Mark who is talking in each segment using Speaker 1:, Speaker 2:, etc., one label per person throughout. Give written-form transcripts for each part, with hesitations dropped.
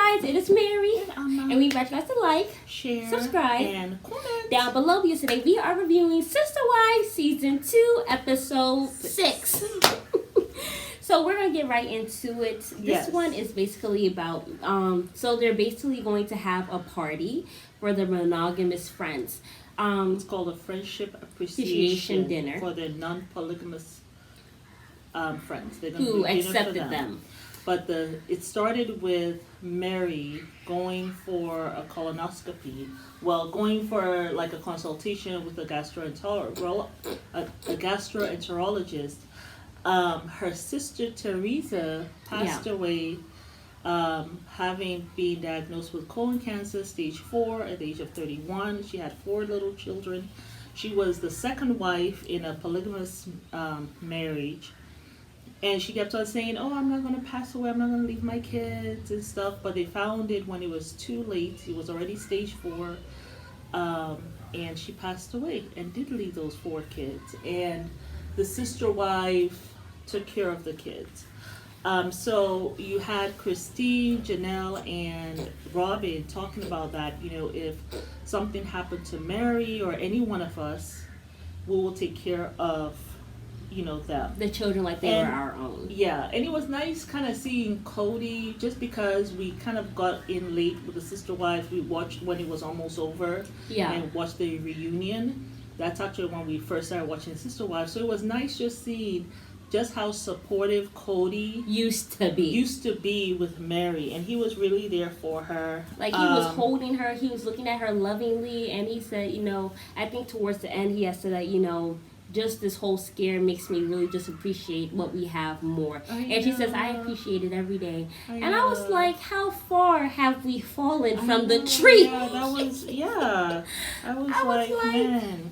Speaker 1: guys, it is Meri, and we invite you guys to like,
Speaker 2: share,
Speaker 1: subscribe,
Speaker 2: and comment
Speaker 1: down below because today we are reviewing Sister Wives Season 2, Episode 6. So we're going to get right into it. This one is basically about, so they're basically going to have a party for the monogamous friends.
Speaker 2: It's called a friendship appreciation dinner for their non-polygamous friends. They're
Speaker 1: who accepted them.
Speaker 2: But it started with Meri going for a colonoscopy. Well, going for like a consultation with a gastroenterologist. Her sister Teresa passed away, having been diagnosed with colon cancer, stage 4, at the age of 31. She had 4 little children. She was the second wife in a polygamous marriage. And she kept on saying, oh, I'm not going to pass away, I'm not going to leave my kids and stuff. But they found it when it was too late. It was already stage 4. And she passed away and did leave those 4 kids. And the sister wife took care of the kids. So you had Christine, Janelle, and Robin talking about that, if something happened to Meri or any one of us, we will take care of them.
Speaker 1: The children like they were our own.
Speaker 2: Yeah, and it was nice kind of seeing Kody, just because we kind of got in late with the sister wives. We watched when it was almost over and watched the reunion. That's actually when we first started watching Sister Wives. So it was nice just seeing just how supportive Kody
Speaker 1: used to be
Speaker 2: with Meri, and he was really there for her.
Speaker 1: Like he was holding her, he was looking at her lovingly, and he said, I think towards the end he has said that, just this whole scare makes me really just appreciate what we have more. And she says, I appreciate it every day. And I was like, how far have we fallen from the tree?
Speaker 2: Yeah, I was like, man.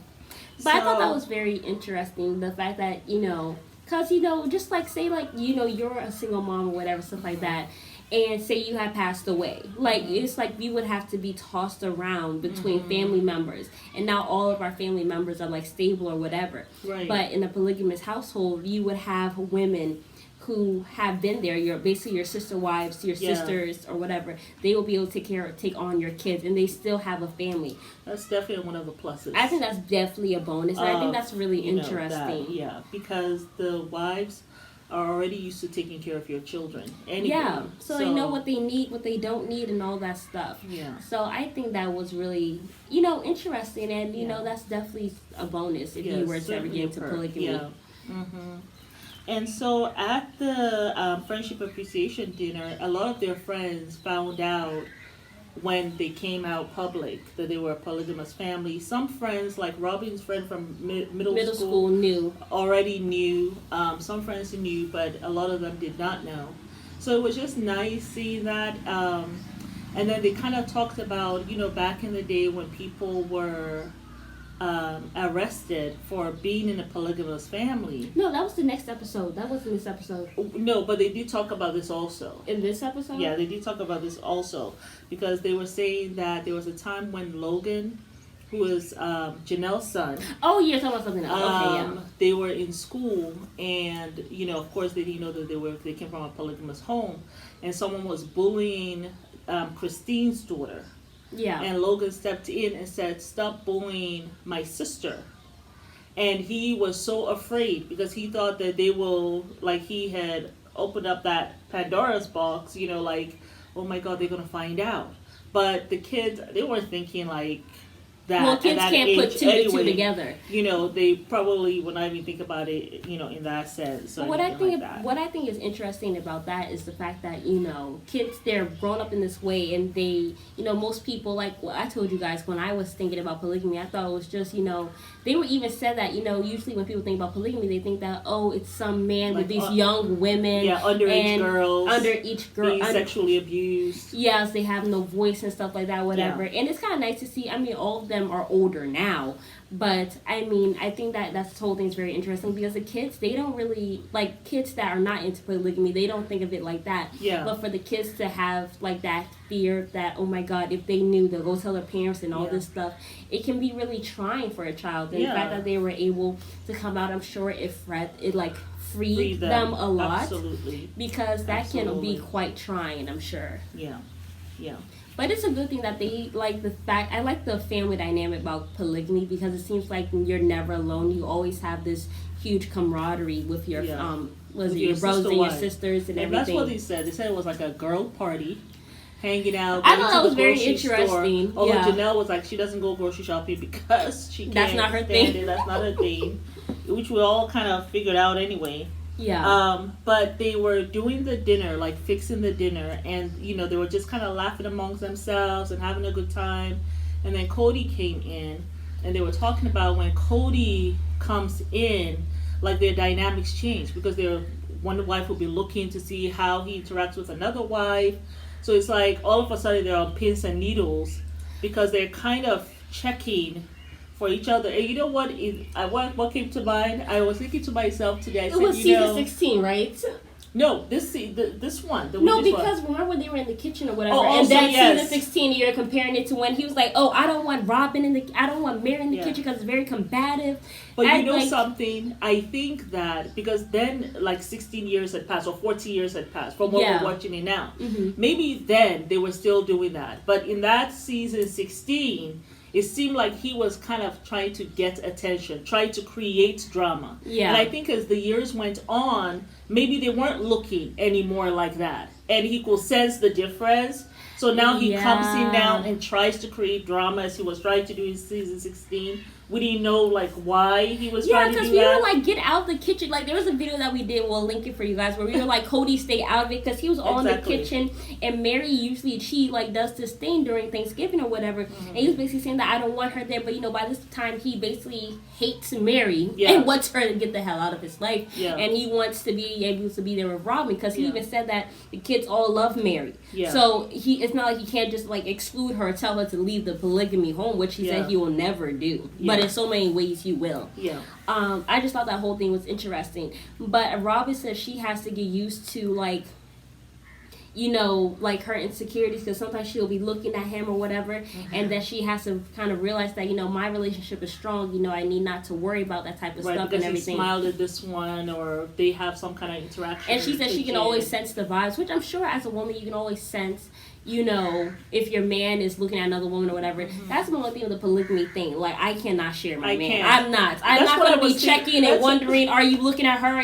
Speaker 1: But I thought that was very interesting, the fact that, because, just like say like, you're a single mom or whatever, stuff like that. And say you had passed away. Like, it's like we would have to be tossed around between family members. And now all of our family members are, like, stable or whatever.
Speaker 2: Right.
Speaker 1: But in a polygamous household, you would have women who have been there. Basically your sister wives, your sisters or whatever. They will be able to take on your kids. And they still have a family.
Speaker 2: That's definitely one of the pluses.
Speaker 1: I think that's definitely a bonus. And I think that's really interesting.
Speaker 2: Because the wives are already used to taking care of your children. Anyway,
Speaker 1: so they know what they need, what they don't need, and all that stuff.
Speaker 2: Yeah.
Speaker 1: So I think that was really, interesting, and that's definitely a bonus if you were to ever get into polygamy.
Speaker 2: Yeah. And so at the friendship appreciation dinner, a lot of their friends found out when they came out public that they were a polygamous family. Some friends, like Robin's friend from middle school already knew. Some friends knew, but a lot of them did not know. So it was just nice seeing that. And then they kind of talked about, back in the day when people were arrested for being in a polygamous family.
Speaker 1: No, that was the next episode. That wasn't this episode.
Speaker 2: No, but they did talk about this also.
Speaker 1: In this episode?
Speaker 2: Yeah, they did talk about this also. Because they were saying that there was a time when Logan, who was Janelle's son.
Speaker 1: Oh, you're talking about something else.
Speaker 2: They were in school, and, of course they didn't know that they came from a polygamous home. And someone was bullying Christine's daughter.
Speaker 1: Yeah.
Speaker 2: And Logan stepped in and said, stop bullying my sister. And he was so afraid because he thought that he had opened up that Pandora's box, like, oh my God, they're going to find out. But the kids, they weren't thinking like that.
Speaker 1: Well, kids can't put two and two together.
Speaker 2: They probably would not even think about it, in that sense.
Speaker 1: What I think is interesting about that is the fact that, kids, they're grown up in this way, and they, most people, like what I told you guys when I was thinking about polygamy, I thought it was just, they were even said that, usually when people think about polygamy, they think that, oh, it's some man with these young women.
Speaker 2: Yeah, underage girl. Being sexually abused.
Speaker 1: Yes, they have no voice and stuff like that, whatever.
Speaker 2: Yeah.
Speaker 1: And it's kind of nice to see, all of them are older now. But, I think that's the whole thing's very interesting because the kids, they don't really, like, kids that are not into polygamy, they don't think of it like that.
Speaker 2: Yeah.
Speaker 1: But for the kids to have, like, that fear that, oh my God, if they knew, they'll go tell their parents and all this stuff, it can be really trying for a child. And the fact that they were able to come out, I'm sure it freed them a lot.
Speaker 2: Absolutely.
Speaker 1: Because that can be quite trying, I'm sure.
Speaker 2: Yeah. Yeah.
Speaker 1: But it's a good thing that they like the fact. I like the family dynamic about polygamy because it seems like you're never alone. You always have this huge camaraderie with your your brothers and your sisters and everything.
Speaker 2: That's what they said. They said it was like a girl party, hanging out.
Speaker 1: I thought that was very interesting.
Speaker 2: Although Janelle was like, she doesn't go grocery shopping because she can't.
Speaker 1: That's not her thing.
Speaker 2: It. That's not her thing, which we all kind of figured out anyway.
Speaker 1: Yeah.
Speaker 2: But they were doing the dinner, like fixing the dinner, and they were just kind of laughing amongst themselves and having a good time. And then Kody came in, and they were talking about when Kody comes in, like their dynamics change because one wife will be looking to see how he interacts with another wife. So it's like all of a sudden they're on pins and needles because they're kind of checking for each other. And you know what? What came to mind? I was thinking to myself today.
Speaker 1: It was season 16, right?
Speaker 2: No, this one.
Speaker 1: Because remember when they were in the kitchen or whatever, and then season 16, you're comparing it to when he was like, "Oh, I don't want I don't want Meri in the kitchen because it's very combative."
Speaker 2: But something? I think that because then 16 years had passed or 14 years had passed from what we're watching it now. Mm-hmm. Maybe then they were still doing that, but in that season 16. It seemed like he was kind of trying to get attention, trying to create drama. Yeah. And I think as the years went on, maybe they weren't looking anymore like that. And he could sense the difference. So now he comes in now and tries to create drama as he was trying to do in season 16. We didn't know why he was trying to do that.
Speaker 1: Yeah, because we were get out of the kitchen. There was a video that we did, we'll link it for you guys, where we were Cody, stay out of it, because he was all in the kitchen, and Meri usually, she does this thing during Thanksgiving or whatever, and he was basically saying that I don't want her there, but by this time he basically hates Meri and wants her to get the hell out of his life, and he wants to be able to be there with Robin, because he even said that the kids all love Meri, so it's not like he can't just exclude her or tell her to leave the polygamy home, which he said he will never do, but in so many ways he will.
Speaker 2: Yeah.
Speaker 1: I just thought that whole thing was interesting. But Robin says she has to get used to her insecurities, because sometimes she'll be looking at him or whatever, and that she has to kind of realize that my relationship is strong. I need not to worry about that type of stuff and everything.
Speaker 2: He smiled at this one, or they have some kind of interaction.
Speaker 1: And she said she can always sense the vibes, which I'm sure as a woman you can always sense. If your man is looking at another woman or whatever, that's the only thing with the polygamy thing. I cannot share my man. I'm not going to be checking and wondering, are you looking at her?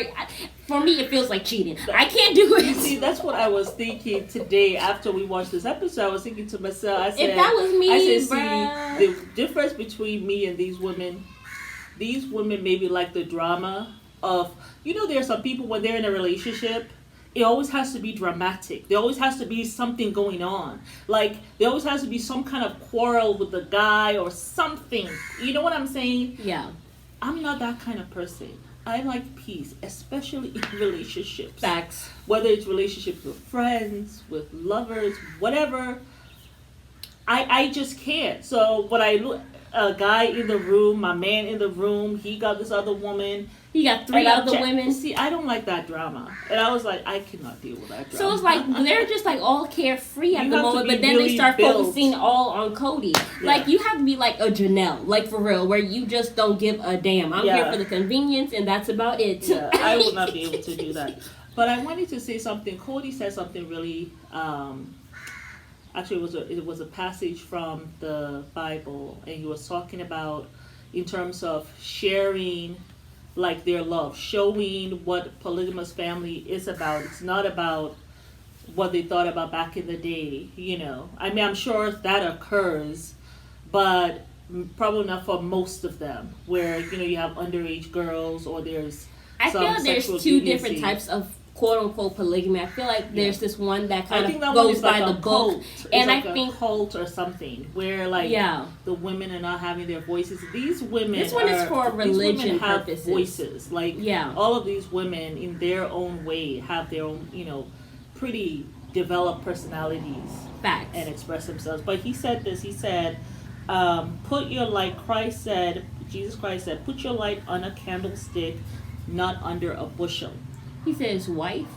Speaker 1: For me, it feels like cheating. I can't do it.
Speaker 2: See, that's what I was thinking today after we watched this episode. I was thinking to myself, I said,
Speaker 1: if that was me,
Speaker 2: see, the difference between me and these women maybe like the drama of, there are some people when they're in a relationship, it always has to be dramatic. There always has to be something going on. There always has to be some kind of quarrel with the guy or something. You know what I'm saying?
Speaker 1: Yeah.
Speaker 2: I'm not that kind of person. I like peace, especially in relationships.
Speaker 1: Facts.
Speaker 2: Whether it's relationships with friends, with lovers, whatever. I just can't. So when I look, a guy in the room, my man in the room, he got this other woman.
Speaker 1: He got 3 other women.
Speaker 2: See, I don't like that drama. And I was like, I cannot deal with that drama.
Speaker 1: So it's they're just all carefree at the moment, but then they start focusing all on Kody. Yeah. You have to be like a Janelle, for real, where you just don't give a damn. I'm here for the convenience, and that's about it.
Speaker 2: Yeah, I would not be able to do that. But I wanted to say something. Kody said something really... Actually, it was a passage from the Bible, and he was talking about in terms of sharing their love, showing what polygamous family is about. It's not about what they thought about back in the day, I mean, I'm sure that occurs, but probably not for most of them, where, you have underage girls, or there's
Speaker 1: I feel there's 2 different types of quote-unquote polygamy. I feel like there's this one that kind of goes by the book,
Speaker 2: and I think cult or something where the women are not having their voices. These women,
Speaker 1: this one is for religion purposes.
Speaker 2: Voices, all of these women in their own way have their own, pretty developed personalities.
Speaker 1: Facts.
Speaker 2: And express themselves. But he said this. He said, "Put your light." Jesus Christ said, "Put your light on a candlestick, not under a bushel."
Speaker 1: He said his wife?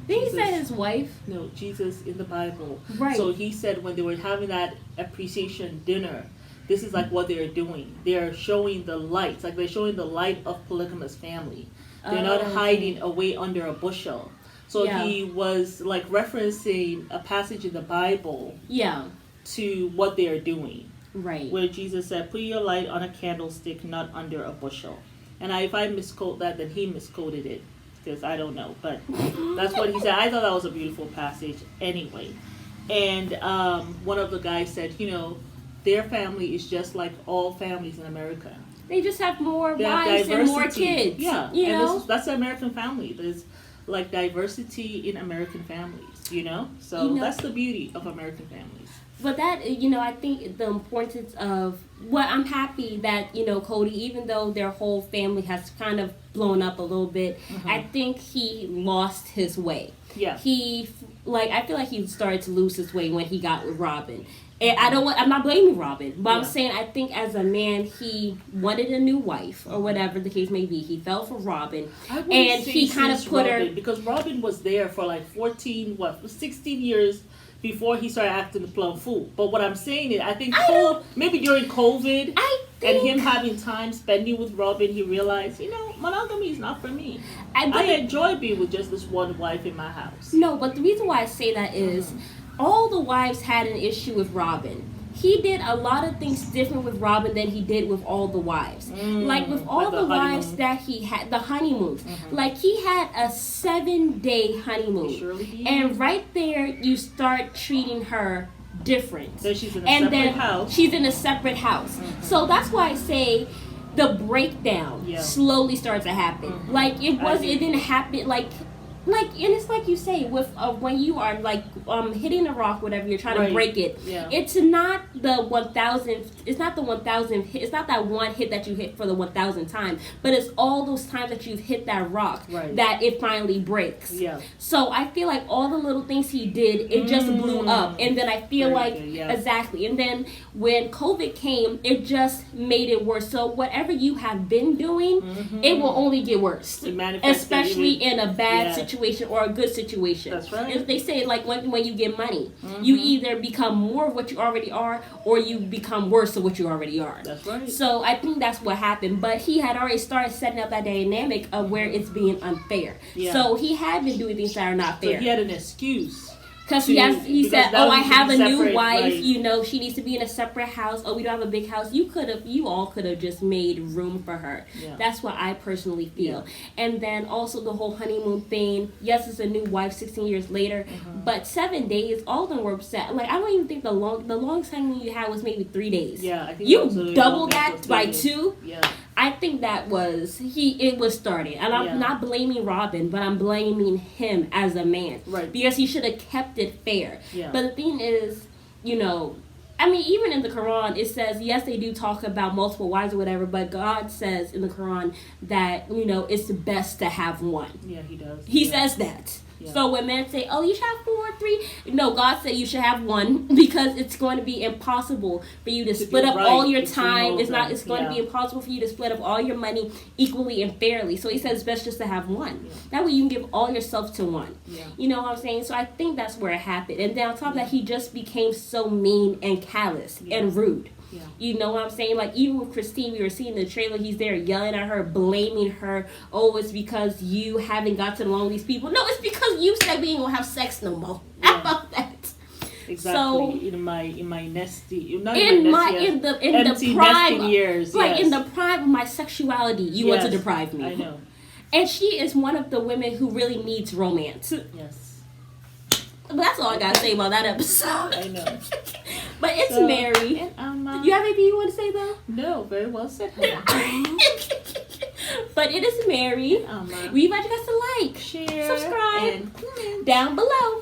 Speaker 1: Didn't he say his wife?
Speaker 2: No, Jesus in the Bible.
Speaker 1: Right.
Speaker 2: So he said when they were having that appreciation dinner, this is what they're doing. They're showing the light. They're showing the light of polygamous family. They're not hiding away under a bushel. So he was like referencing a passage in the Bible to what they are doing.
Speaker 1: Right.
Speaker 2: Where Jesus said, put your light on a candlestick, not under a bushel. And if I misquote that, then he misquoted it. Because I don't know. But that's what he said. I thought that was a beautiful passage anyway. And one of the guys said, their family is just like all families in America.
Speaker 1: They just have more wives and more kids.
Speaker 2: Yeah. That's the American family. There's like diversity in American families, So that's the beauty of American families.
Speaker 1: But that, I think the importance of I'm happy that, Kody, even though their whole family has kind of blown up a little bit, I think he lost his way.
Speaker 2: Yeah.
Speaker 1: I feel like he started to lose his way when he got with Robin. And I'm not blaming Robin, but I'm saying I think as a man, he wanted a new wife or whatever the case may be. He fell for Robin, and he kind of put her
Speaker 2: because Robin was there for like 16 years before he started acting the plum fool. But what I'm saying is, I think maybe during COVID and him having time spending with Robin, he realized, monogamy is not for me. I enjoy being with just this one wife in my house.
Speaker 1: No, but the reason why I say that is all the wives had an issue with Robin. He did a lot of things different with Robin than he did with all the wives. Like with all the wives that he had, the honeymoons. Like he had a 7-day honeymoon. And right there, you start treating her different.
Speaker 2: Then she's in a separate house.
Speaker 1: She's in a separate house. So that's why I say the breakdown slowly starts to happen. Like it didn't happen and it's like you say with when you are like hitting a rock, whatever you're trying to break it. It's not the 1,000. It's not the 1,000. It's not that one hit that you hit for the 1,000 times, but it's all those times that you've hit that rock that it finally breaks. So I feel like all the little things he did, it just blew up, and then I feel exactly. And then when COVID came, it just made it worse. So whatever you have been doing, it will only get worse, especially in a bad situation or a good situation.
Speaker 2: That's right.
Speaker 1: If they say like when you get money, you either become more of what you already are, or you become worse of what you already are.
Speaker 2: That's right.
Speaker 1: So I think that's what happened. But he had already started setting up that dynamic of where it's being unfair. So he had been doing things that are not fair.
Speaker 2: So he had an excuse.
Speaker 1: Because he said, I have a new wife, she needs to be in a separate house. Oh, we don't have a big house. You all could have just made room for her. That's what I personally feel. And then also the whole honeymoon thing. Yes, it's a new wife 16 years later, but 7 days, all of them were upset. Like, I don't even think the longest honeymoon you had was maybe 3 days.
Speaker 2: Yeah, I think
Speaker 1: you doubled that by 2.
Speaker 2: Yeah.
Speaker 1: I think that it was started. And I'm not blaming Robin, but I'm blaming him as a man.
Speaker 2: Right.
Speaker 1: Because he should have kept it fair.
Speaker 2: Yeah.
Speaker 1: But the thing is, even in the Quran, it says, yes, they do talk about multiple wives or whatever, but God says in the Quran that, it's best to have one.
Speaker 2: Yeah, he does.
Speaker 1: He says that. Yeah. So when men say, oh, you should have 4 or 3, no, God said you should have one because it's going to be impossible for you to split up all your time. It's going to be impossible for you to split up all your money equally and fairly. So he says it's best just to have one. That way you can give all yourself to one.
Speaker 2: Yeah.
Speaker 1: You know what I'm saying? So I think that's where it happened. And then on top of that, he just became so mean and callous and rude. Yeah. You know what I'm saying? Like, even with Christine, we were seeing the trailer, he's there yelling at her, blaming her. Oh, it's because you haven't gotten along with these people. No, it's because you said we ain't gonna have sex no more. How about that?
Speaker 2: Exactly.
Speaker 1: So,
Speaker 2: in my nesty, not
Speaker 1: in
Speaker 2: the
Speaker 1: prime
Speaker 2: years,
Speaker 1: like in the prime of my sexuality, you want to deprive me.
Speaker 2: I know.
Speaker 1: And she is one of the women who really needs romance.
Speaker 2: Yes.
Speaker 1: But that's all I gotta say about that episode.
Speaker 2: I know.
Speaker 1: But it's Meri. And, you have anything you want to say though?
Speaker 2: No, very well said.
Speaker 1: But it is Meri. We invite you guys to like,
Speaker 2: share,
Speaker 1: subscribe,
Speaker 2: and comment
Speaker 1: down below.